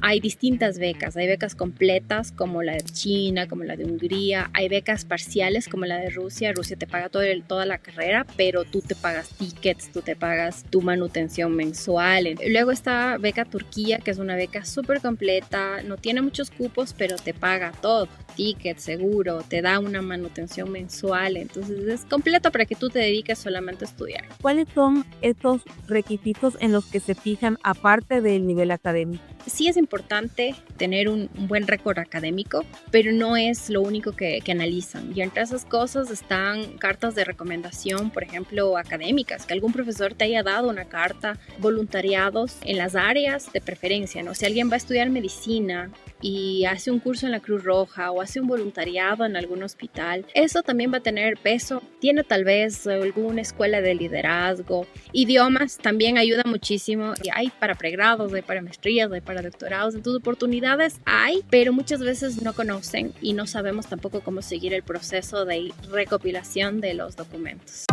Hay distintas becas, hay becas completas como la de China, como la de Hungría, hay becas parciales como la de Rusia. Rusia te paga toda la carrera, pero tú te pagas tickets, tú te pagas tu manutención mensual. Luego está beca Turquía, que es una beca súper completa, no tiene muchos cupos, pero te paga todo, ticket, seguro, te da una manutención mensual, entonces es completo para que tú te dediques solamente a estudiar. ¿Cuáles son estos requisitos en los que se fijan aparte del nivel académico? Sí es importante tener un buen récord académico, pero no es lo único que analizan. Y entre esas cosas están cartas de recomendación, por ejemplo, académicas, que algún profesor te haya dado una carta, voluntariados en las áreas de preferencia, ¿no? Si alguien va a estudiar medicina y hace un curso en la Cruz Roja o hace un voluntariado en algún hospital, eso también va a tener peso. Tiene tal vez alguna escuela de liderazgo. Idiomas también ayuda muchísimo. Hay para pregrados, hay para maestrías, hay para doctorados, entonces oportunidades hay, pero muchas veces no conocen y no sabemos tampoco cómo seguir el proceso de recopilación de los documentos.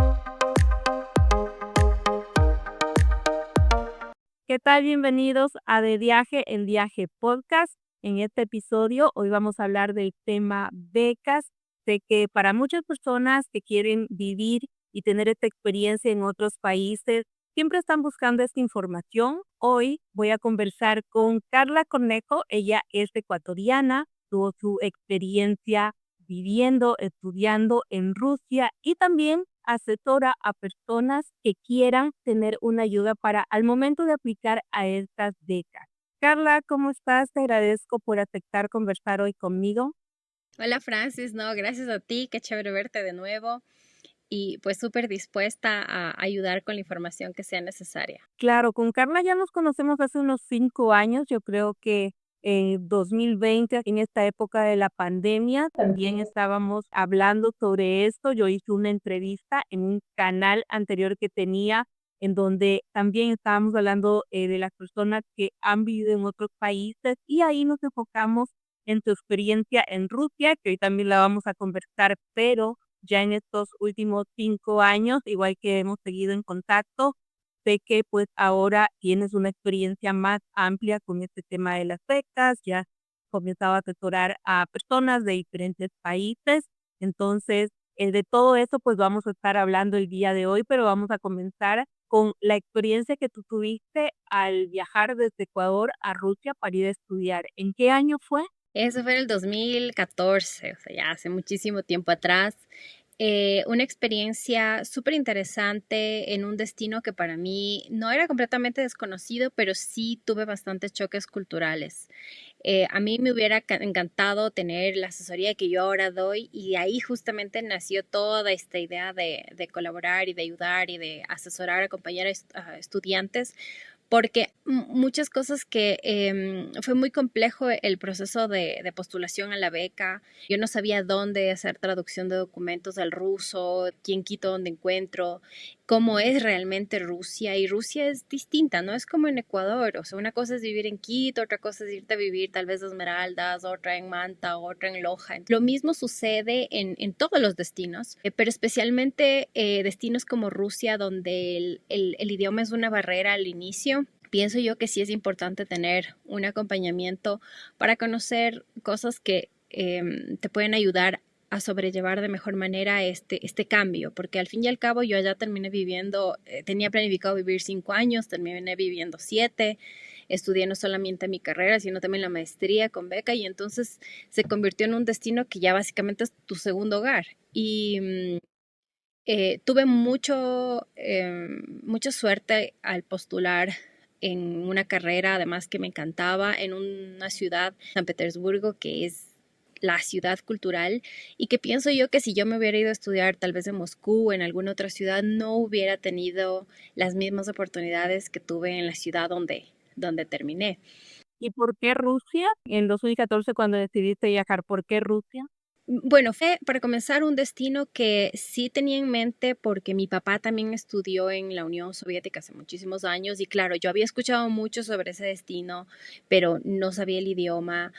¿Qué tal? Bienvenidos a De Viaje en Viaje Podcast. En este episodio hoy vamos a hablar del tema becas. Sé que para muchas personas que quieren vivir y tener esta experiencia en otros países, siempre están buscando esta información. Hoy voy a conversar con Carla Cornejo. Ella es ecuatoriana, tuvo su experiencia viviendo, estudiando en Rusia y también asesora a personas que quieran tener una ayuda para al momento de aplicar a estas becas. Carla, ¿cómo estás? Te agradezco por aceptar conversar hoy conmigo. Hola Francis, no, gracias a ti, qué chévere verte de nuevo y pues súper dispuesta a ayudar con la información que sea necesaria. Claro, con Carla ya nos conocemos hace unos 5 años. Yo creo que en 2020, en esta época de la pandemia, también estábamos hablando sobre esto. Yo hice una entrevista en un canal anterior que tenía, en donde también estábamos hablando de las personas que han vivido en otros países y ahí nos enfocamos en tu experiencia en Rusia, que hoy también la vamos a conversar, pero ya en estos últimos 5 años, igual que hemos seguido en contacto. Sé que pues ahora tienes una experiencia más amplia con este tema de las becas, ya has comenzado a asesorar a personas de diferentes países. Entonces, de todo eso pues vamos a estar hablando el día de hoy, pero vamos a comenzar con la experiencia que tú tuviste al viajar desde Ecuador a Rusia para ir a estudiar. ¿En qué año fue? Eso fue en el 2014, o sea, ya hace muchísimo tiempo atrás. Una experiencia súper interesante en un destino que para mí no era completamente desconocido, pero sí tuve bastantes choques culturales. A mí me hubiera encantado tener la asesoría que yo ahora doy y de ahí justamente nació toda esta idea de colaborar y de ayudar y de asesorar, acompañar a estudiantes porque muchas cosas que fue muy complejo el proceso de postulación a la beca. Yo no sabía dónde hacer traducción de documentos al ruso, quién quito dónde encuentro, cómo es realmente Rusia. Y Rusia es distinta, no es como en Ecuador. O sea, una cosa es vivir en Quito, otra cosa es irte a vivir tal vez a Esmeraldas, otra en Manta, otra en Loja. Lo mismo sucede en todos los destinos, pero especialmente destinos como Rusia, donde el idioma es una barrera al inicio. Pienso yo que sí es importante tener un acompañamiento para conocer cosas que te pueden ayudar a sobrellevar de mejor manera este cambio, porque al fin y al cabo yo allá terminé viviendo, tenía planificado vivir 5 años, terminé viviendo 7, estudié no solamente mi carrera, sino también la maestría con beca y entonces se convirtió en un destino que ya básicamente es tu segundo hogar. Y tuve mucha suerte al postular en una carrera, además que me encantaba, en una ciudad, San Petersburgo, que es la ciudad cultural y que pienso yo que si yo me hubiera ido a estudiar tal vez en Moscú o en alguna otra ciudad, no hubiera tenido las mismas oportunidades que tuve en la ciudad donde terminé. ¿Y por qué Rusia? En 2014, cuando decidiste viajar, ¿por qué Rusia? Bueno, fue para comenzar un destino que sí tenía en mente porque mi papá también estudió en la Unión Soviética hace muchísimos años y claro, yo había escuchado mucho sobre ese destino, pero no sabía el idioma.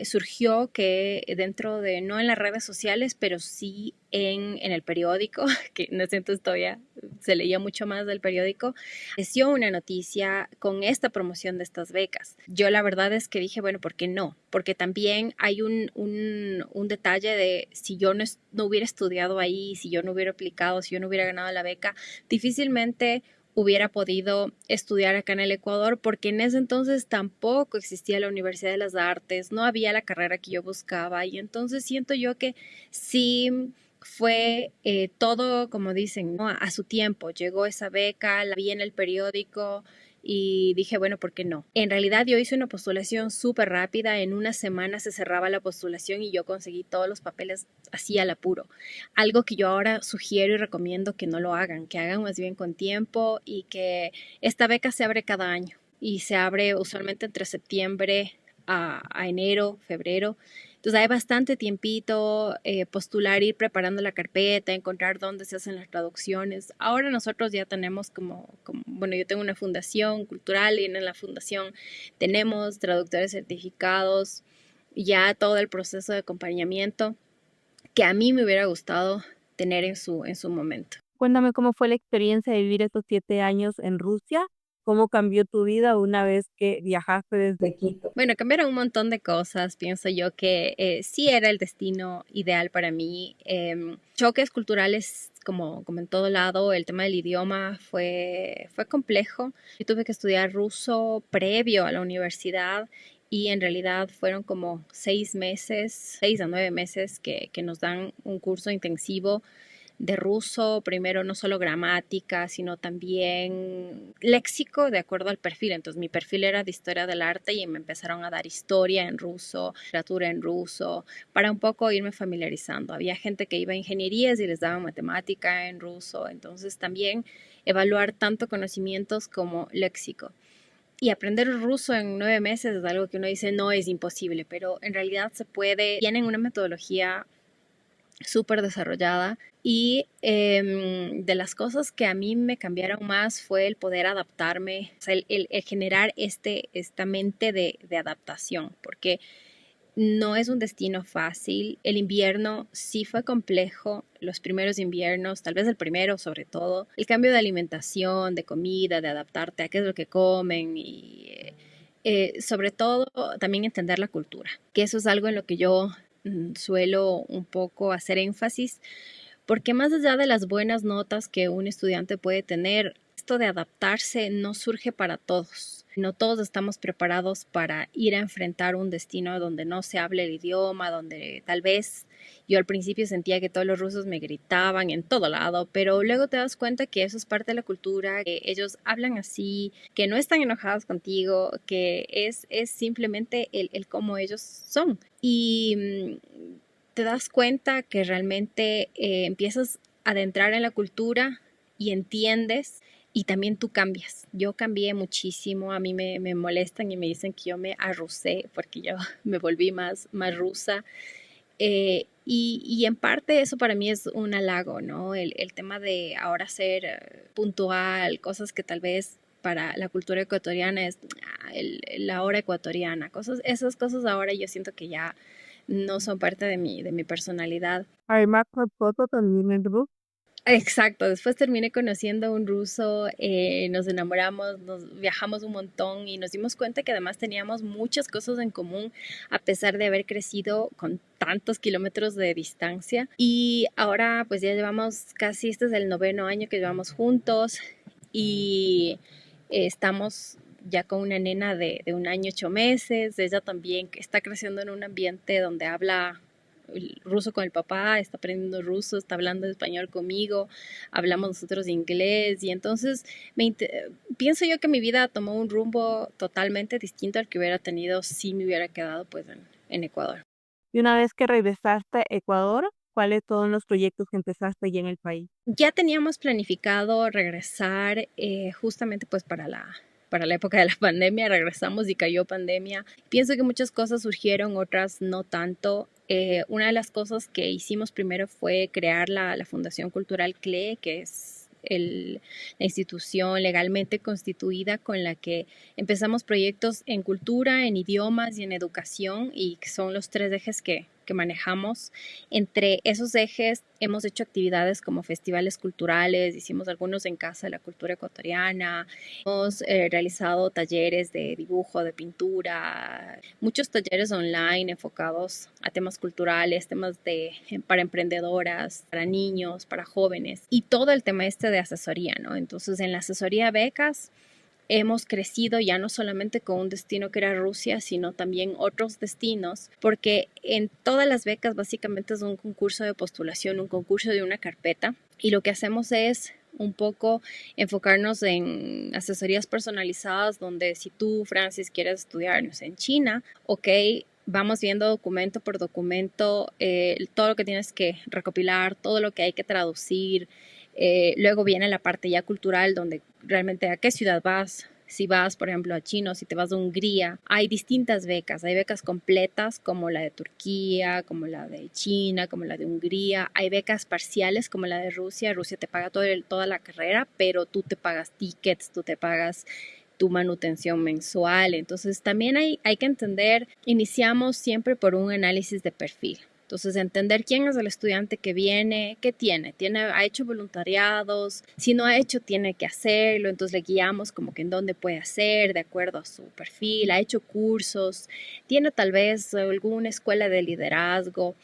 surgió que dentro de, no en las redes sociales, pero sí en el periódico, que en ese entonces todavía se leía mucho más del periódico, apareció una noticia con esta promoción de estas becas. Yo la verdad es que dije, bueno, ¿por qué no? Porque también hay un detalle de si yo no hubiera estudiado ahí, si yo no hubiera aplicado, si yo no hubiera ganado la beca, difícilmente hubiera podido estudiar acá en el Ecuador, porque en ese entonces tampoco existía la Universidad de las Artes, no había la carrera que yo buscaba, y entonces siento yo que sí fue todo, como dicen, ¿no? A su tiempo. Llegó esa beca, la vi en el periódico y dije, bueno, ¿por qué no? En realidad yo hice una postulación súper rápida, en una semana se cerraba la postulación y yo conseguí todos los papeles así al apuro. Algo que yo ahora sugiero y recomiendo que no lo hagan, que hagan más bien con tiempo, y que esta beca se abre cada año y se abre usualmente entre septiembre a enero, febrero. Entonces hay bastante tiempito, postular, ir preparando la carpeta, encontrar dónde se hacen las traducciones. Ahora nosotros ya tenemos bueno, yo tengo una fundación cultural y en la fundación tenemos traductores certificados, ya todo el proceso de acompañamiento que a mí me hubiera gustado tener en su momento. Cuéntame cómo fue la experiencia de vivir estos 7 años en Rusia, cómo cambió tu vida una vez que viajaste desde Quito. Bueno, cambiaron un montón de cosas. Pienso yo que sí era el destino ideal para mí. Choques culturales, como en todo lado, el tema del idioma fue complejo. Yo tuve que estudiar ruso previo a la universidad y en realidad fueron como 6 meses, 6 a 9 meses que nos dan un curso intensivo de ruso, primero no solo gramática, sino también léxico de acuerdo al perfil. Entonces mi perfil era de historia del arte y me empezaron a dar historia en ruso, literatura en ruso, para un poco irme familiarizando. Había gente que iba a ingenierías y les daban matemática en ruso, entonces también evaluar tanto conocimientos como léxico. Y aprender ruso en 9 meses es algo que uno dice no es imposible, pero en realidad se puede. Tienen una metodología súper desarrollada y de las cosas que a mí me cambiaron más fue el poder adaptarme, o sea, el generar esta mente de adaptación, porque no es un destino fácil. El invierno sí fue complejo, los primeros inviernos, tal vez el primero sobre todo, el cambio de alimentación, de comida, de adaptarte a qué es lo que comen y sobre todo también entender la cultura, que eso es algo en lo que yo suelo un poco hacer énfasis, porque más allá de las buenas notas que un estudiante puede tener, esto de adaptarse no surge para todos. No todos estamos preparados para ir a enfrentar un destino donde no se hable el idioma, donde tal vez yo al principio sentía que todos los rusos me gritaban en todo lado, pero luego te das cuenta que eso es parte de la cultura, que ellos hablan así, que no están enojados contigo, que es simplemente el cómo ellos son. Y te das cuenta que realmente empiezas a adentrar en la cultura y entiendes y también tú cambias. Yo cambié muchísimo, a mí me molestan y me dicen que yo me arrusé porque yo me volví más rusa. Y en parte eso para mí es un halago, ¿no? El tema de ahora ser puntual, cosas que tal vez para la cultura ecuatoriana es la hora ecuatoriana, esas cosas ahora yo siento que ya no son parte de mi personalidad. Además, con foto también en Rusia. Exacto, después terminé conociendo a un ruso, nos enamoramos, nos viajamos un montón y nos dimos cuenta que además teníamos muchas cosas en común a pesar de haber crecido con tantos kilómetros de distancia. Y ahora pues ya llevamos casi, este es el 9.º año que llevamos juntos y estamos ya con una nena de 1 año 8 meses. Ella también está creciendo en un ambiente donde habla el ruso con el papá, está aprendiendo ruso, está hablando español conmigo, hablamos nosotros inglés y entonces pienso yo que mi vida tomó un rumbo totalmente distinto al que hubiera tenido si me hubiera quedado pues en Ecuador. Y una vez que regresaste a Ecuador, ¿cuáles son los proyectos que empezaste allí en el país? Ya teníamos planificado regresar justamente pues para la época de la pandemia, regresamos y cayó pandemia. Pienso que muchas cosas surgieron, otras no tanto. Una de las cosas que hicimos primero fue crear la Fundación Cultural CLE, que es la institución legalmente constituida con la que empezamos proyectos en cultura, en idiomas y en educación, y que son los tres ejes que manejamos. Entre esos ejes hemos hecho actividades como festivales culturales, hicimos algunos en Casa de la Cultura Ecuatoriana, hemos realizado talleres de dibujo, de pintura, muchos talleres online enfocados a temas culturales, para emprendedoras, para niños, para jóvenes, y todo el tema de asesoría, ¿no? Entonces, en la asesoría becas hemos crecido ya no solamente con un destino que era Rusia, sino también otros destinos, porque en todas las becas básicamente es un concurso de postulación, un concurso de una carpeta, y lo que hacemos es un poco enfocarnos en asesorías personalizadas, donde si tú, Francis, quieres estudiar, no sé, en China, ok, vamos viendo documento por documento todo lo que tienes que recopilar, todo lo que hay que traducir. Luego viene la parte ya cultural, donde realmente a qué ciudad vas. Si vas, por ejemplo, a China, si te vas a Hungría, hay distintas becas. Hay becas completas como la de Turquía, como la de China, como la de Hungría. Hay becas parciales como la de Rusia. Rusia te paga toda la carrera, pero tú te pagas tickets, tú te pagas tu manutención mensual. Entonces también hay que entender, iniciamos siempre por un análisis de perfil. Entonces, entender quién es el estudiante que viene, qué ha hecho voluntariados, si no ha hecho, tiene que hacerlo, entonces le guiamos como que en dónde puede hacer, de acuerdo a su perfil, ha hecho cursos, tiene tal vez alguna escuela de liderazgo.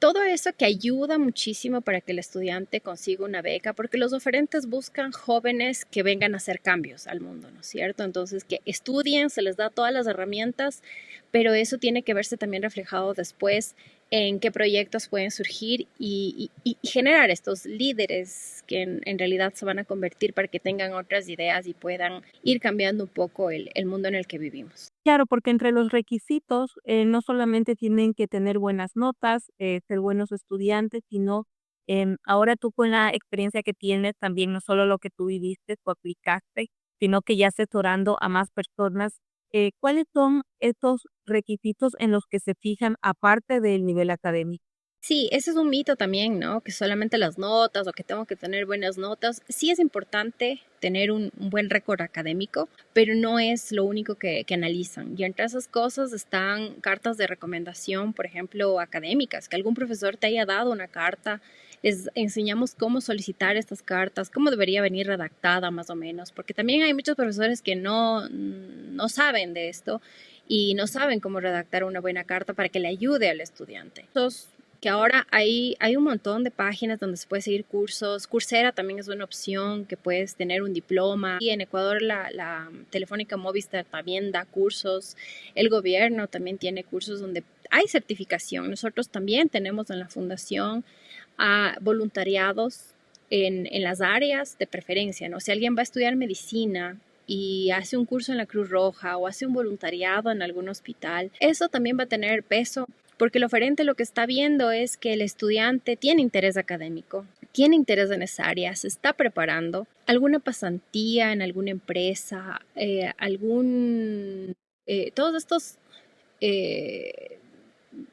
Todo eso que ayuda muchísimo para que el estudiante consiga una beca, porque los oferentes buscan jóvenes que vengan a hacer cambios al mundo, ¿no es cierto? Entonces, que estudien, se les da todas las herramientas, pero eso tiene que verse también reflejado después en qué proyectos pueden surgir y generar estos líderes que en realidad se van a convertir para que tengan otras ideas y puedan ir cambiando un poco el mundo en el que vivimos. Claro, porque entre los requisitos, no solamente tienen que tener buenas notas, ser buenos estudiantes, sino, ahora tú con la experiencia que tienes, también no solo lo que tú viviste o aplicaste, sino que ya asesorando a más personas, ¿cuáles son estos requisitos en los que se fijan aparte del nivel académico? Sí, ese es un mito también, ¿no? Que solamente las notas o que tengo que tener buenas notas. Sí es importante tener un buen récord académico, pero no es lo único que analizan. Y entre esas cosas están cartas de recomendación, por ejemplo, académicas, que algún profesor te haya dado una carta. Les enseñamos cómo solicitar estas cartas, cómo debería venir redactada más o menos, porque también hay muchos profesores que no saben de esto y no saben cómo redactar una buena carta para que le ayude al estudiante. Entonces, que ahora hay un montón de páginas donde se puede seguir cursos. Coursera también es una opción, que puedes tener un diploma. Y en Ecuador la Telefónica Movistar también da cursos. El gobierno también tiene cursos donde hay certificación. Nosotros también tenemos en la fundación voluntariados en las áreas de preferencia, ¿no? Si alguien va a estudiar medicina y hace un curso en la Cruz Roja o hace un voluntariado en algún hospital, eso también va a tener peso, porque el oferente lo que está viendo es que el estudiante tiene interés académico, tiene interés en esa área, se está preparando, alguna pasantía en alguna empresa, todos eh,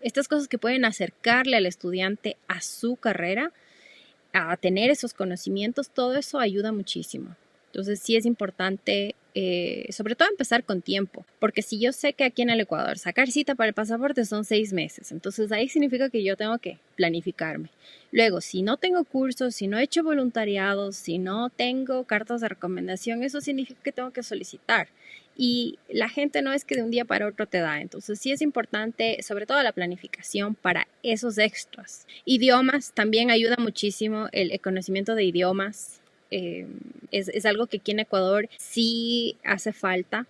estas cosas que pueden acercarle al estudiante a su carrera, a tener esos conocimientos, todo eso ayuda muchísimo. Entonces sí es importante, sobre todo empezar con tiempo, porque si yo sé que aquí en el Ecuador sacar cita para el pasaporte son 6 meses, entonces ahí significa que yo tengo que planificarme. Luego, si no tengo cursos, si no he hecho voluntariados, si no tengo cartas de recomendación, eso significa que tengo que solicitar. Y la gente no es que de un día para otro te da, entonces sí es importante, sobre todo la planificación para esos extras. Idiomas también ayuda muchísimo, el conocimiento de idiomas. Es algo que aquí en Ecuador sí hace falta.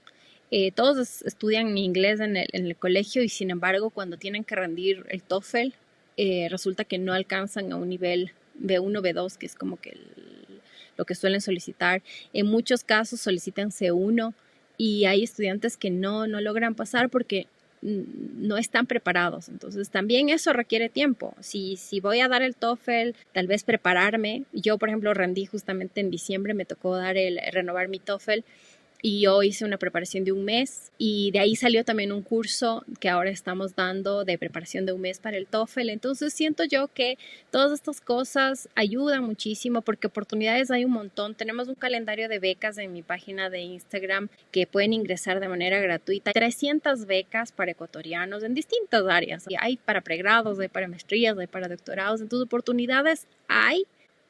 Todos estudian inglés en el colegio y sin embargo cuando tienen que rendir el TOEFL, resulta que no alcanzan a un nivel B1, B2, que es como que lo que suelen solicitar. En muchos casos solicitan C1 y hay estudiantes que no logran pasar porque no están preparados. Entonces también eso requiere tiempo. Si voy a dar el TOEFL, tal vez prepararme. Yo, por ejemplo, rendí justamente en diciembre, me tocó renovar mi TOEFL. y yo hice una preparación de un mes y de ahí salió también un curso que ahora estamos dando de preparación de un mes para el TOEFL. Entonces siento yo que todas estas cosas ayudan muchísimo porque oportunidades hay un montón. Tenemos un calendario de becas en mi página de Instagram que pueden ingresar de manera gratuita. 300 becas para ecuatorianos en distintas áreas. Hay para pregrados, hay para maestrías, hay para doctorados. Entonces oportunidades hay,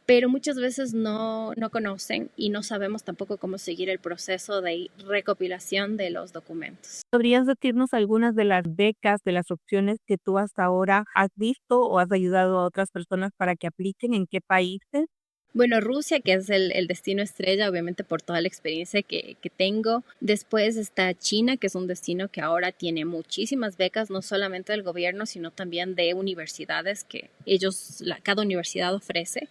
pero muchas veces no conocen y no sabemos tampoco cómo seguir el proceso de recopilación de los documentos. ¿Podrías decirnos algunas de las becas, de las opciones que tú hasta ahora has visto o has ayudado a otras personas para que apliquen? ¿En qué países? Bueno, Rusia, que es el destino estrella, obviamente por toda la experiencia que tengo. Después está China, que es un destino que ahora tiene muchísimas becas, no solamente del gobierno, sino también de universidades que cada universidad ofrece.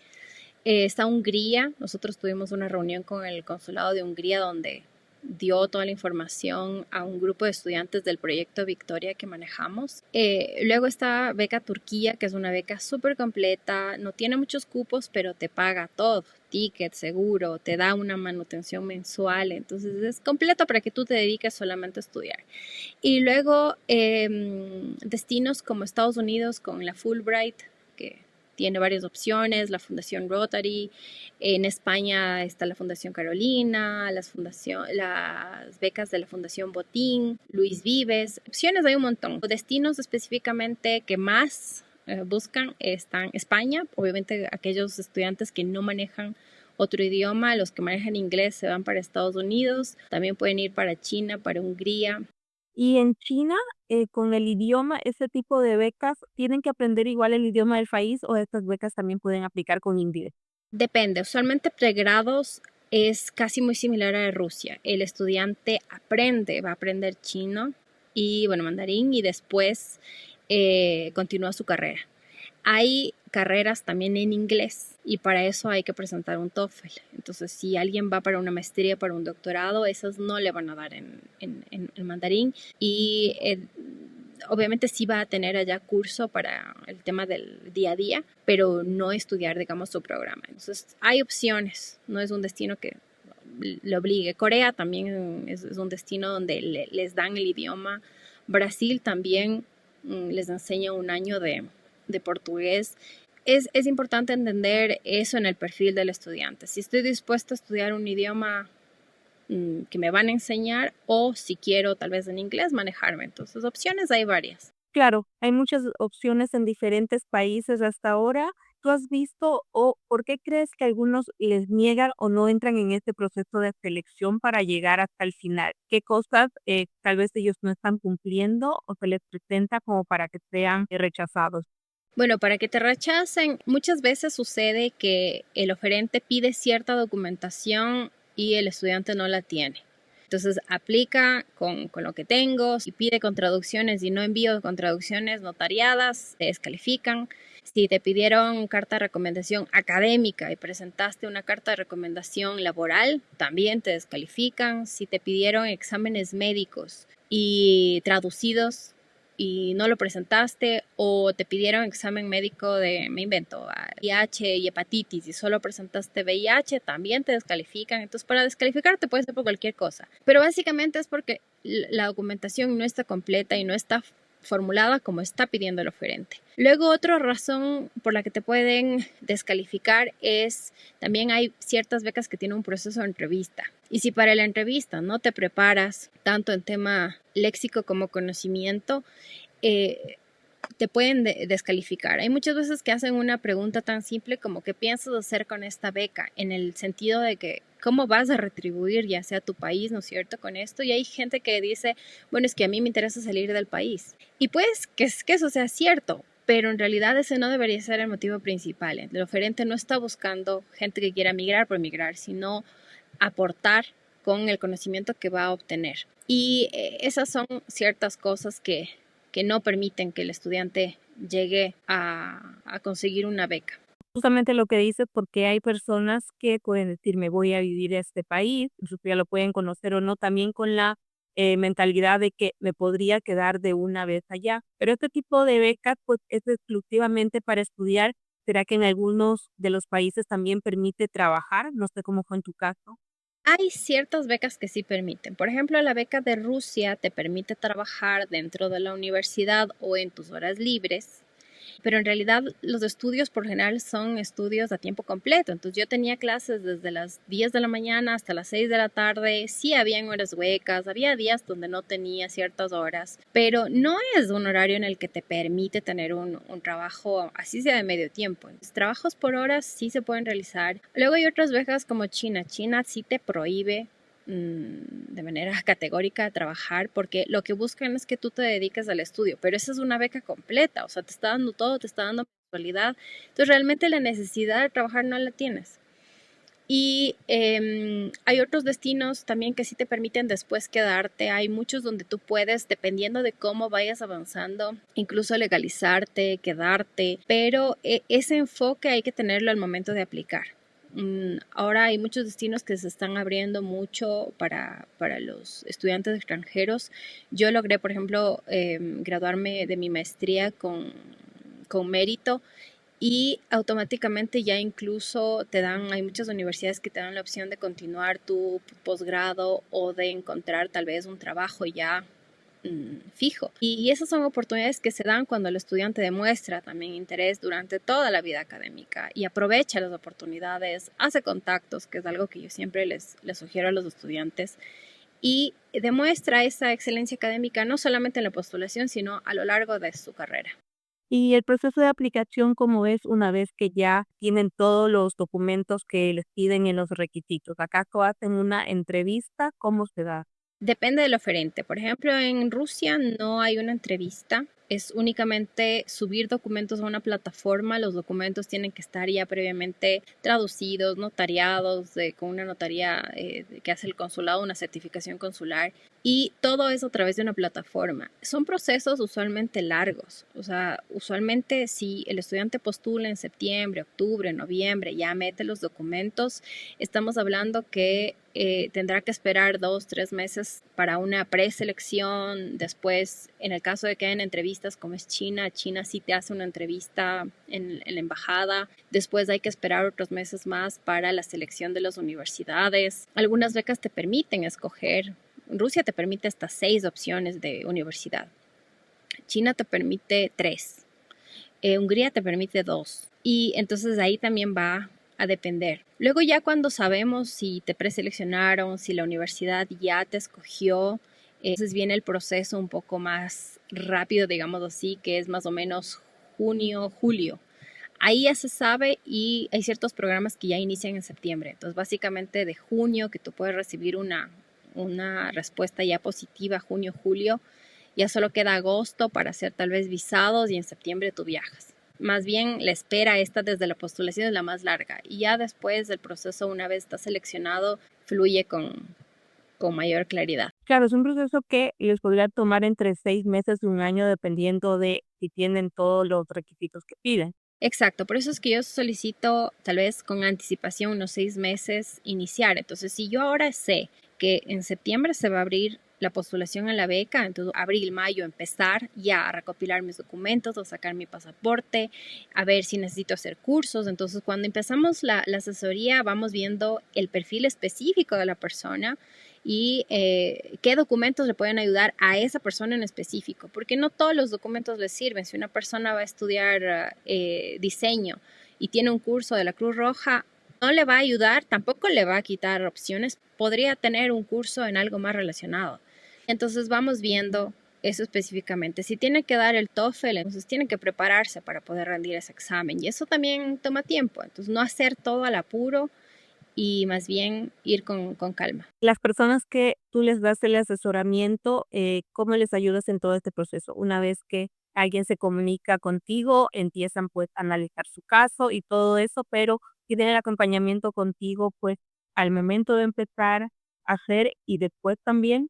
Está Hungría. Nosotros tuvimos una reunión con el consulado de Hungría donde dio toda la información a un grupo de estudiantes del proyecto Victoria que manejamos. Luego está beca Turquía, que es una beca súper completa, no tiene muchos cupos, pero te paga todo, ticket, seguro, te da una manutención mensual, entonces es completo para que tú te dediques solamente a estudiar. Y luego destinos como Estados Unidos con la Fulbright, que tiene varias opciones, la Fundación Rotary, en España está la Fundación Carolina, las becas de la Fundación Botín, Luis Vives, opciones hay un montón. Destinos específicamente que más buscan están España, obviamente aquellos estudiantes que no manejan otro idioma, los que manejan inglés se van para Estados Unidos, también pueden ir para China, para Hungría. Y en China, con el idioma, ese tipo de becas, ¿tienen que aprender igual el idioma del país o estas becas también pueden aplicar con inglés? Depende, usualmente pregrados es casi muy similar a Rusia. El estudiante va a aprender chino y, bueno, mandarín y después continúa su carrera. Hay carreras también en inglés y para eso hay que presentar un TOEFL. Entonces, si alguien va para una maestría, para un doctorado, esas no le van a dar en mandarín y obviamente sí va a tener allá curso para el tema del día a día, pero no estudiar, digamos, su programa. Entonces, hay opciones, no es un destino que le obligue. Corea también es un destino donde les dan el idioma. Brasil también les enseña un año de portugués. Es importante entender eso en el perfil del estudiante. Si estoy dispuesto a estudiar un idioma que me van a enseñar o si quiero tal vez en inglés manejarme. Entonces, opciones hay varias. Claro, hay muchas opciones en diferentes países hasta ahora. ¿Tú has visto o por qué crees que algunos les niegan o no entran en este proceso de selección para llegar hasta el final? ¿Qué cosas tal vez ellos no están cumpliendo o se les presenta como para que sean rechazados? Bueno, para que te rechacen, muchas veces sucede que el oferente pide cierta documentación y el estudiante no la tiene. Entonces aplica con lo que tengo, si pide con traducciones y no envío con traducciones notariadas, te descalifican. Si te pidieron carta de recomendación académica y presentaste una carta de recomendación laboral, también te descalifican. Si te pidieron exámenes médicos y traducidos y no lo presentaste o te pidieron examen médico de, me invento, VIH y hepatitis y solo presentaste VIH, también te descalifican. Entonces, para descalificarte puede ser por cualquier cosa. Pero básicamente es porque la documentación no está completa y no está formulada como está pidiendo el oferente. Luego, otra razón por la que te pueden descalificar es también hay ciertas becas que tienen un proceso de entrevista. Y si para la entrevista no te preparas tanto en tema léxico como conocimiento, eh, te pueden descalificar. Hay muchas veces que hacen una pregunta tan simple como ¿qué piensas hacer con esta beca? En el sentido de que ¿cómo vas a retribuir ya sea tu país, ¿no es cierto?, con esto? Y hay gente que dice, bueno, es que a mí me interesa salir del país. Y pues que eso sea cierto, pero en realidad ese no debería ser el motivo principal. El oferente no está buscando gente que quiera migrar por migrar, sino aportar con el conocimiento que va a obtener. Y esas son ciertas cosas que no permiten que el estudiante llegue a conseguir una beca. Justamente lo que dices, porque hay personas que pueden decir, me voy a vivir a este país, incluso ya lo pueden conocer o no, también con la mentalidad de que me podría quedar de una vez allá. Pero este tipo de becas, pues, es exclusivamente para estudiar. ¿Será que en algunos de los países también permite trabajar? No sé cómo fue en tu caso. Hay ciertas becas que sí permiten. Por ejemplo, la beca de Rusia te permite trabajar dentro de la universidad o en tus horas libres, pero en realidad los estudios por general son estudios a tiempo completo. Entonces yo tenía clases desde las 10 de la mañana hasta las 6 de la tarde. Sí habían horas huecas, había días donde no tenía ciertas horas, pero no es un horario en el que te permite tener un trabajo así sea de medio tiempo. Entonces, trabajos por horas sí se pueden realizar. Luego hay otras becas como China. China sí te prohíbe de manera categórica a trabajar porque lo que buscan es que tú te dediques al estudio, pero esa es una beca completa, o sea, te está dando todo, te está dando mensualidad, entonces realmente la necesidad de trabajar no la tienes. Y hay otros destinos también que sí te permiten después quedarte. Hay muchos donde tú puedes, dependiendo de cómo vayas avanzando, incluso legalizarte, quedarte, pero ese enfoque hay que tenerlo al momento de aplicar. Ahora hay muchos destinos que se están abriendo mucho para los estudiantes extranjeros. Yo logré, por ejemplo, graduarme de mi maestría con mérito y automáticamente ya incluso te dan, hay muchas universidades que te dan la opción de continuar tu posgrado o de encontrar tal vez un trabajo ya fijo. Y esas son oportunidades que se dan cuando el estudiante demuestra también interés durante toda la vida académica y aprovecha las oportunidades, hace contactos, que es algo que yo siempre les sugiero a los estudiantes, y demuestra esa excelencia académica no solamente en la postulación, sino a lo largo de su carrera. Y el proceso de aplicación, ¿cómo es una vez que ya tienen todos los documentos que les piden en los requisitos? ¿Acaso hacen una entrevista? ¿Cómo se da? Depende del oferente. Por ejemplo, en Rusia no hay una entrevista, es únicamente subir documentos a una plataforma. Los documentos tienen que estar ya previamente traducidos, notariados, con una notaría que hace el consulado, una certificación consular. Y todo eso a través de una plataforma. Son procesos usualmente largos. O sea, usualmente si el estudiante postula en septiembre, octubre, noviembre, ya mete los documentos, estamos hablando que tendrá que esperar 2, 3 meses para una preselección. Después, en el caso de que hayan entrevistas como es China, China sí te hace una entrevista en la embajada. Después hay que esperar otros meses más para la selección de las universidades. Algunas becas te permiten escoger. Rusia te permite hasta 6 opciones de universidad. China te permite 3. Hungría te permite 2. Y entonces ahí también va a depender. Luego ya cuando sabemos si te preseleccionaron, si la universidad ya te escogió, entonces viene el proceso un poco más rápido, digamos así, que es más o menos junio, julio. Ahí ya se sabe y hay ciertos programas que ya inician en septiembre. Entonces básicamente de junio, que tú puedes recibir una respuesta ya positiva, junio, julio, ya solo queda agosto para hacer tal vez visados y en septiembre tú viajas. Más bien la espera esta desde la postulación es la más larga y ya después del proceso, una vez está seleccionado, fluye con mayor claridad. Claro, es un proceso que les podría tomar entre 6 meses y un año, dependiendo de si tienen todos los requisitos que piden. Exacto, por eso es que yo solicito tal vez con anticipación unos 6 meses iniciar. Entonces, si yo ahora sé que en septiembre se va a abrir la postulación a la beca, entonces abril, mayo, empezar ya a recopilar mis documentos, a sacar mi pasaporte, a ver si necesito hacer cursos. Entonces, cuando empezamos la asesoría, vamos viendo el perfil específico de la persona y qué documentos le pueden ayudar a esa persona en específico, porque no todos los documentos le sirven. Si una persona va a estudiar diseño y tiene un curso de la Cruz Roja, no le va a ayudar, tampoco le va a quitar opciones, podría tener un curso en algo más relacionado. Entonces vamos viendo eso específicamente. Si tiene que dar el TOEFL, entonces tiene que prepararse para poder rendir ese examen y eso también toma tiempo. Entonces no hacer todo al apuro y más bien ir con calma. Las personas que tú les das el asesoramiento, ¿cómo les ayudas en todo este proceso? Una vez que alguien se comunica contigo, empiezan pues a analizar su caso y todo eso, pero tienen el acompañamiento contigo pues al momento de empezar a hacer y después también.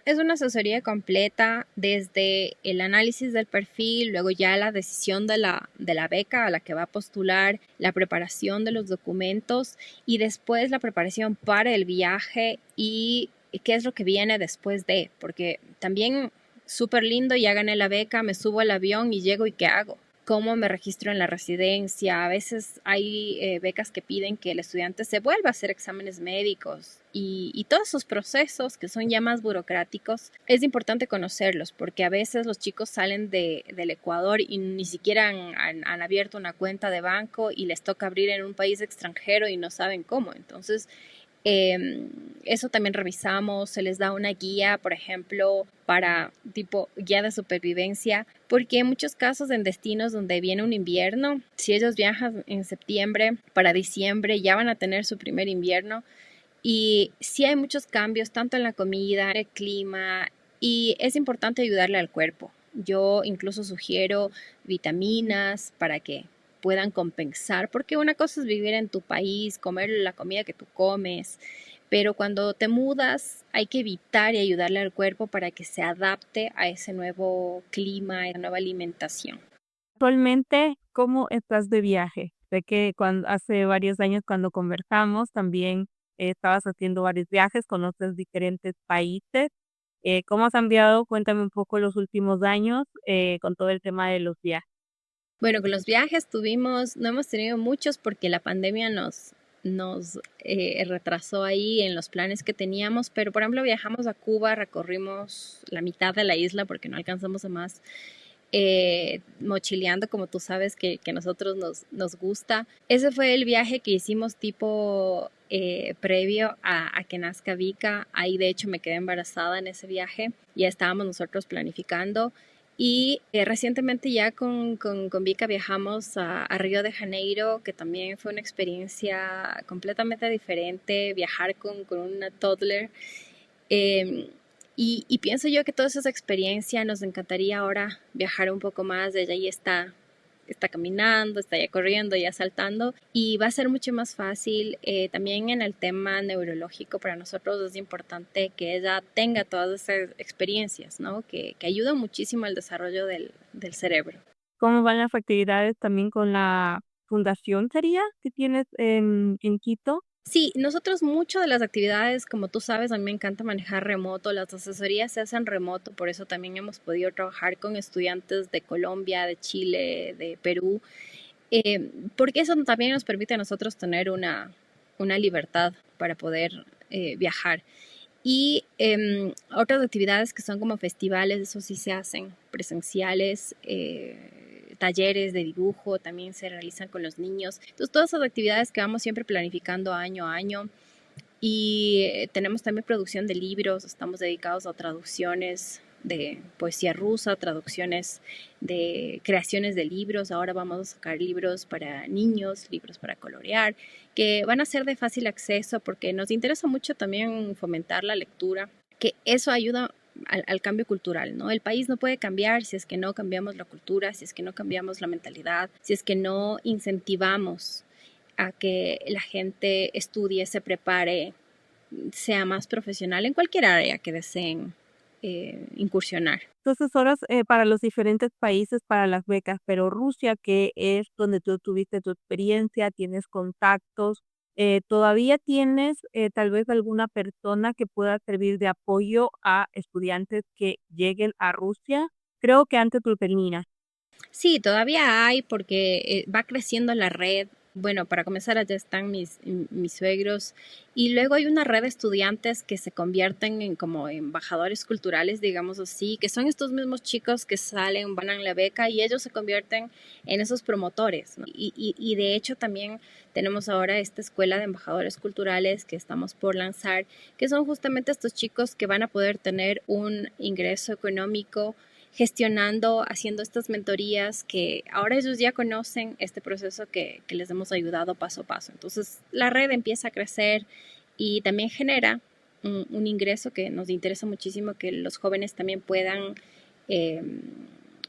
Es una asesoría completa desde el análisis del perfil, luego ya la decisión de la beca a la que va a postular, la preparación de los documentos y después la preparación para el viaje y qué es lo que viene después porque también súper lindo, ya gané la beca, me subo al avión y llego y ¿qué hago? cómo me registro en la residencia. A veces hay becas que piden que el estudiante se vuelva a hacer exámenes médicos y todos esos procesos que son ya más burocráticos, es importante conocerlos porque a veces los chicos salen del Ecuador y ni siquiera han abierto una cuenta de banco y les toca abrir en un país extranjero y no saben cómo. Entonces, eso también revisamos, se les da una guía, por ejemplo, para tipo guía de supervivencia, porque en muchos casos en destinos donde viene un invierno, si ellos viajan en septiembre, para diciembre ya van a tener su primer invierno y sí hay muchos cambios, tanto en la comida, el clima, y es importante ayudarle al cuerpo. Yo incluso sugiero vitaminas para que puedan compensar, porque una cosa es vivir en tu país, comer la comida que tú comes, pero cuando te mudas hay que evitar y ayudarle al cuerpo para que se adapte a ese nuevo clima, a esa nueva alimentación. Actualmente, ¿cómo estás de viaje? Sé que hace varios años cuando conversamos también estabas haciendo varios viajes, conoces diferentes países. ¿Cómo has cambiado? Cuéntame un poco los últimos años con todo el tema de los viajes. Bueno, con los viajes no hemos tenido muchos porque la pandemia nos retrasó ahí en los planes que teníamos, pero por ejemplo viajamos a Cuba, recorrimos la mitad de la isla porque no alcanzamos a más, mochileando como tú sabes que a nosotros nos gusta. Ese fue el viaje que hicimos tipo previo a que nazca Vika. Ahí de hecho me quedé embarazada en ese viaje, ya estábamos nosotros planificando. Y recientemente ya con Vika viajamos a Río de Janeiro, que también fue una experiencia completamente diferente, viajar con una toddler. Eh, y pienso yo que toda esa experiencia nos encantaría ahora viajar un poco más. Ella ya está caminando, está ya corriendo, ya saltando y va a ser mucho más fácil. También en el tema neurológico para nosotros es importante que ella tenga todas esas experiencias, ¿no? Que ayudan muchísimo al desarrollo del cerebro. ¿Cómo van las actividades también con la fundación, sería, que tienes en Quito? Sí, nosotros mucho de las actividades, como tú sabes, a mí me encanta manejar remoto, las asesorías se hacen remoto, por eso también hemos podido trabajar con estudiantes de Colombia, de Chile, de Perú, porque eso también nos permite a nosotros tener una libertad para poder viajar. Y otras actividades que son como festivales, eso sí se hacen presenciales, talleres de dibujo también se realizan con los niños. Entonces, todas esas actividades que vamos siempre planificando año a año. Y tenemos también producción de libros, estamos dedicados a traducciones de poesía rusa, traducciones de creaciones de libros. Ahora vamos a sacar libros para niños, libros para colorear, que van a ser de fácil acceso porque nos interesa mucho también fomentar la lectura, que eso ayuda al cambio cultural, ¿no? El país no puede cambiar si es que no cambiamos la cultura, si es que no cambiamos la mentalidad, si es que no incentivamos a que la gente estudie, se prepare, sea más profesional en cualquier área que deseen incursionar. Entonces, horas para los diferentes países para las becas, pero Rusia, que es donde tú tuviste tu experiencia, tienes contactos, ¿todavía tienes tal vez alguna persona que pueda servir de apoyo a estudiantes que lleguen a Rusia? Creo que antes tú terminas. Sí, todavía hay porque va creciendo la red. Bueno, para comenzar, allá están mis suegros y luego hay una red de estudiantes que se convierten en como embajadores culturales, digamos así, que son estos mismos chicos que salen, van a la beca y ellos se convierten en esos promotores, ¿no? Y de hecho también tenemos ahora esta escuela de embajadores culturales que estamos por lanzar, que son justamente estos chicos que van a poder tener un ingreso económico gestionando, haciendo estas mentorías que ahora ellos ya conocen este proceso que les hemos ayudado paso a paso. Entonces la red empieza a crecer y también genera un ingreso que nos interesa muchísimo que los jóvenes también puedan eh,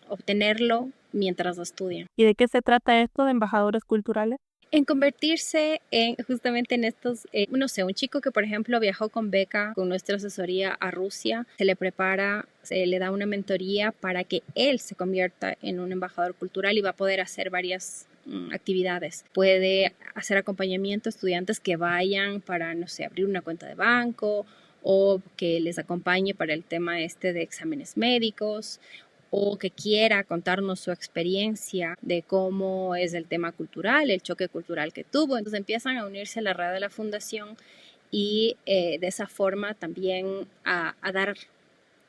obtenerlo mientras estudian. ¿Y de qué se trata esto de embajadores culturales? En convertirse en justamente en estos, no sé, un chico que por ejemplo viajó con beca con nuestra asesoría a Rusia, se le prepara, se le da una mentoría para que él se convierta en un embajador cultural y va a poder hacer varias actividades. Puede hacer acompañamiento a estudiantes que vayan para, no sé, abrir una cuenta de banco o que les acompañe para el tema este de exámenes médicos o que quiera contarnos su experiencia de cómo es el tema cultural, el choque cultural que tuvo. Entonces empiezan a unirse a la red de la fundación y de esa forma también a dar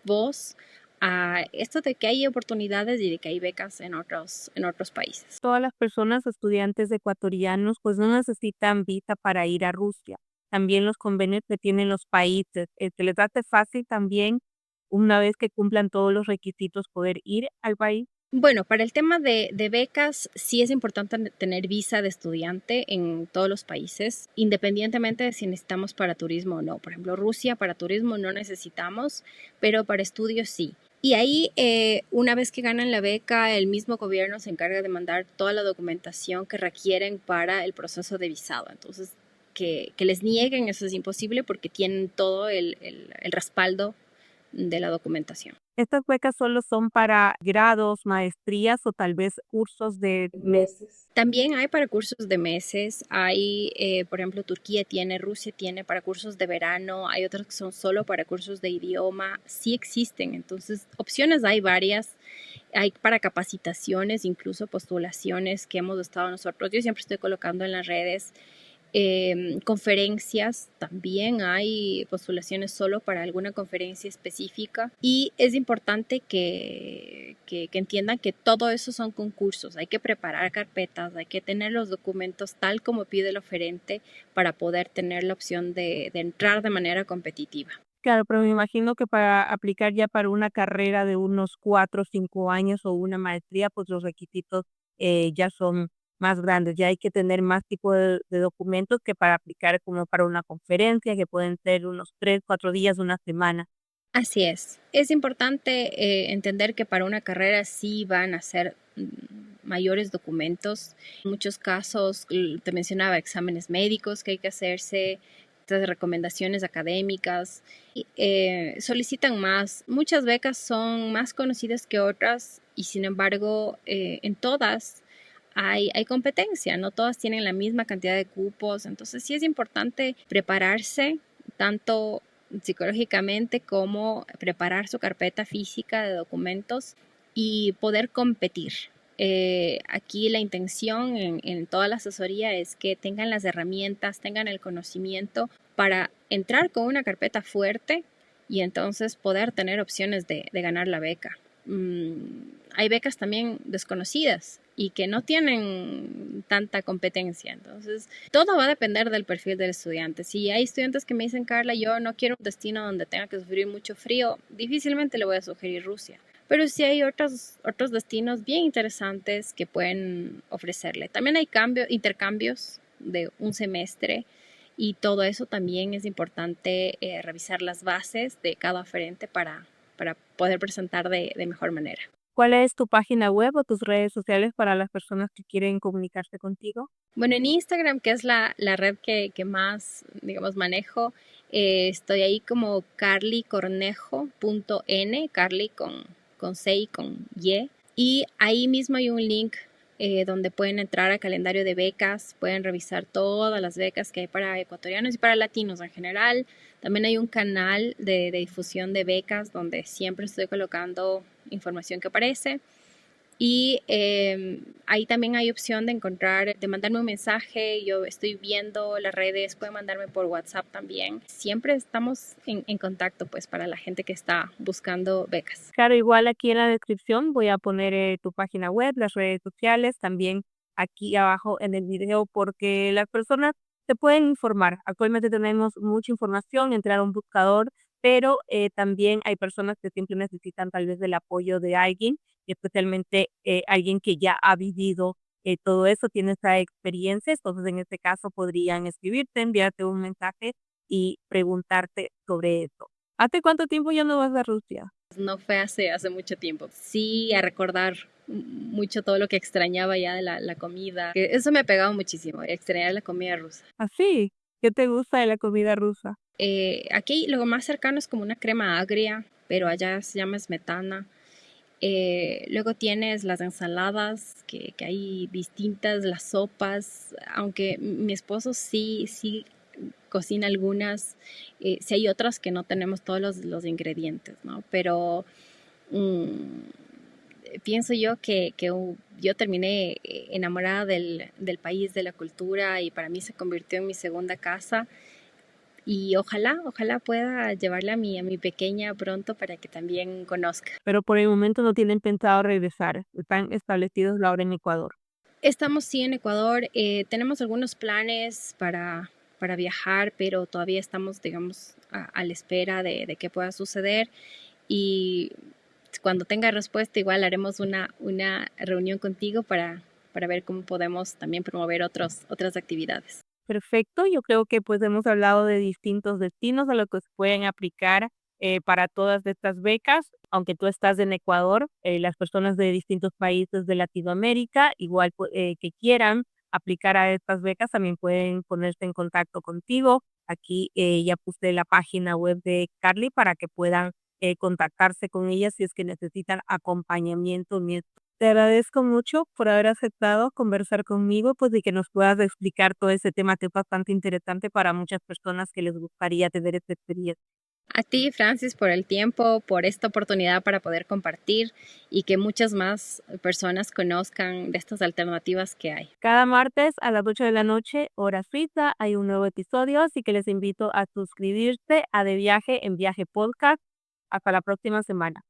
voz a esto de que hay oportunidades y de que hay becas en otros países. Todas las personas, estudiantes ecuatorianos, pues no necesitan visa para ir a Rusia. También los convenios que tienen los países, se les hace fácil también, una vez que cumplan todos los requisitos, poder ir al país. Bueno, para el tema de becas, sí es importante tener visa de estudiante en todos los países, independientemente de si necesitamos para turismo o no. Por ejemplo, Rusia para turismo no necesitamos, pero para estudios sí. Y ahí, una vez que ganan la beca, el mismo gobierno se encarga de mandar toda la documentación que requieren para el proceso de visado. Entonces, que les nieguen eso es imposible porque tienen todo el respaldo de la documentación. Estas becas solo son para grados, maestrías o tal vez cursos de meses. También hay para cursos de meses, hay, por ejemplo, Turquía tiene, Rusia tiene para cursos de verano, hay otros que son solo para cursos de idioma, sí existen, entonces opciones hay varias, hay para capacitaciones, incluso postulaciones que hemos estado nosotros, yo siempre estoy colocando en las redes conferencias, también hay postulaciones solo para alguna conferencia específica y es importante que entiendan que todo eso son concursos, hay que preparar carpetas, hay que tener los documentos tal como pide el oferente para poder tener la opción de entrar de manera competitiva. Claro, pero me imagino que para aplicar ya para una carrera de unos 4 o 5 años o una maestría, pues los requisitos ya son más grandes. Ya hay que tener más tipo de documentos que para aplicar como para una conferencia, que pueden ser unos 3, 4 días, una semana. Así es. Es importante entender que para una carrera sí van a ser mayores documentos. En muchos casos, te mencionaba exámenes médicos que hay que hacerse, estas recomendaciones académicas. Solicitan más. Muchas becas son más conocidas que otras y sin embargo, en todas hay competencia, no todas tienen la misma cantidad de cupos. Entonces sí es importante prepararse tanto psicológicamente como preparar su carpeta física de documentos y poder competir. Aquí la intención en toda la asesoría es que tengan las herramientas, tengan el conocimiento para entrar con una carpeta fuerte y entonces poder tener opciones de ganar la beca. Hay becas también desconocidas y que no tienen tanta competencia. Entonces, todo va a depender del perfil del estudiante. Si hay estudiantes que me dicen, Carla, yo no quiero un destino donde tenga que sufrir mucho frío, difícilmente le voy a sugerir Rusia. Pero sí hay otros destinos bien interesantes que pueden ofrecerle. También hay intercambios de un semestre y todo eso también es importante revisar las bases de cada oferente para poder presentar de mejor manera. ¿Cuál es tu página web o tus redes sociales para las personas que quieren comunicarse contigo? Bueno, en Instagram, que es la red que más, digamos, manejo, estoy ahí como carlycornejo.n, Carly con C y con Y. Y ahí mismo hay un link donde pueden entrar al calendario de becas, pueden revisar todas las becas que hay para ecuatorianos y para latinos en general. También hay un canal de difusión de becas donde siempre estoy colocando información que aparece. Y ahí también hay opción de encontrar, de mandarme un mensaje. Yo estoy viendo las redes, pueden mandarme por WhatsApp también. Siempre estamos en contacto, pues, para la gente que está buscando becas. Claro, igual aquí en la descripción voy a poner tu página web, las redes sociales, también aquí abajo en el video, porque las personas se pueden informar. Actualmente tenemos mucha información, entrar a un buscador, pero también hay personas que siempre necesitan tal vez del apoyo de alguien, y especialmente alguien que ya ha vivido todo eso, tiene esa experiencia. Entonces, en este caso, podrían escribirte, enviarte un mensaje y preguntarte sobre eso. ¿Hace cuánto tiempo ya no vas a Rusia? No fue hace mucho tiempo. Sí, a recordar mucho todo lo que extrañaba ya de la comida. Eso me ha pegado muchísimo, extrañar la comida rusa. Así, ¿qué te gusta de la comida rusa? Aquí lo más cercano es como una crema agria, pero allá se llama smetana. Luego tienes las ensaladas, que hay distintas, las sopas, aunque mi esposo sí cocina algunas, sí hay otras que no tenemos todos los ingredientes, ¿no? Pero mm, pienso yo que yo terminé enamorada del país, de la cultura, y para mí se convirtió en mi segunda casa. Y ojalá pueda llevarla a mi pequeña pronto para que también conozca. Pero por el momento no tienen pensado regresar, están establecidos ahora en Ecuador. Estamos sí en Ecuador, tenemos algunos planes para viajar, pero todavía estamos, digamos, a la espera de que pueda suceder. Y cuando tenga respuesta, igual haremos una reunión contigo para ver cómo podemos también promover otras actividades. Perfecto, yo creo que pues hemos hablado de distintos destinos a los que se pueden aplicar para todas estas becas, aunque tú estás en Ecuador, las personas de distintos países de Latinoamérica, igual que quieran aplicar a estas becas, también pueden ponerse en contacto contigo. Aquí ya puse la página web de Carly para que puedan contactarse con ella si es que necesitan acompañamiento. Te agradezco mucho por haber aceptado conversar conmigo, pues y que nos puedas explicar todo ese tema que es bastante interesante para muchas personas que les gustaría tener esta experiencia. A ti, Francis, por el tiempo, por esta oportunidad para poder compartir y que muchas más personas conozcan de estas alternativas que hay. Cada martes a las 8 de la noche, hora suiza, hay un nuevo episodio, así que les invito a suscribirse a De Viaje en Viaje Podcast. Hasta la próxima semana.